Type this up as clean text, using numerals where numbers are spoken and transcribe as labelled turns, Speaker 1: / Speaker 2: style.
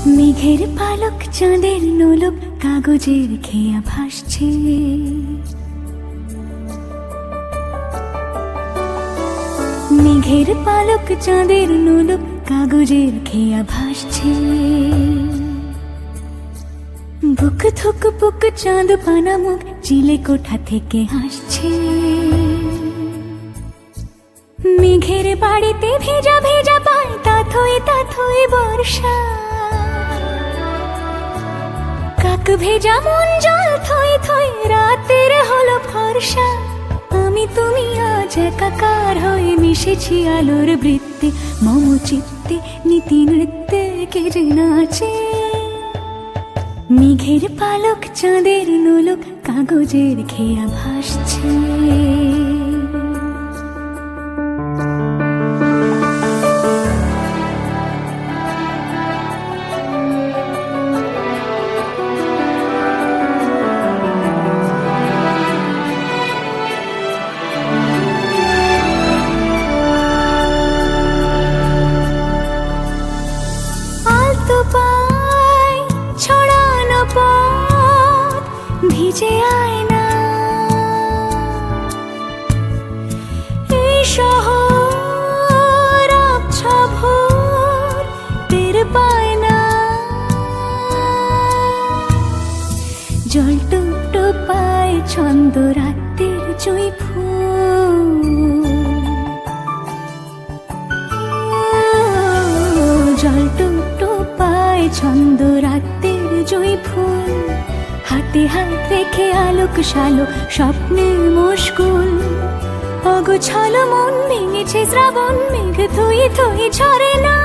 Speaker 1: মেঘের পালক চাঁদের নোলক কাগজের খেয়া ভাসছে। মেঘের পালক চাঁদের নোলক কাগজের খেয়া ভাসছে। বুক থুক বুক চাঁদ পানা মুখ চিলে কোঠা থেকে হাসছে। মেঘের বাড়িতে ভেজা ভেজা পায় তাথই বর্ষা। কাক ভেজা মন জল থই থই রাতের হলো ফর্সা। আমি তুমি আজ একাকার হয়ে মিশেছি আলোর বৃত্তে। মম চিত্তে নীতি নৃত্যে কে যে নাচে। মেঘের পালক চাঁদের নোলক কাগজের খেয়া ভাসছে। ছড়ানো পথ ভিজে আয়না। এই শহর আবছা ভোর টের পায় না। জল টুকটো পায় ছন্দ রাতের জুঁই ফুল। জল টুকটো পায় ছন্দ রাতের জুঁই ফুল। হাতে হাত রেখে আলোক শালো স্বপ্নে মুশকুল। অগোছালো মন ভেঙেছে শ্রাবণ মেঘ থই থই ঝরে না।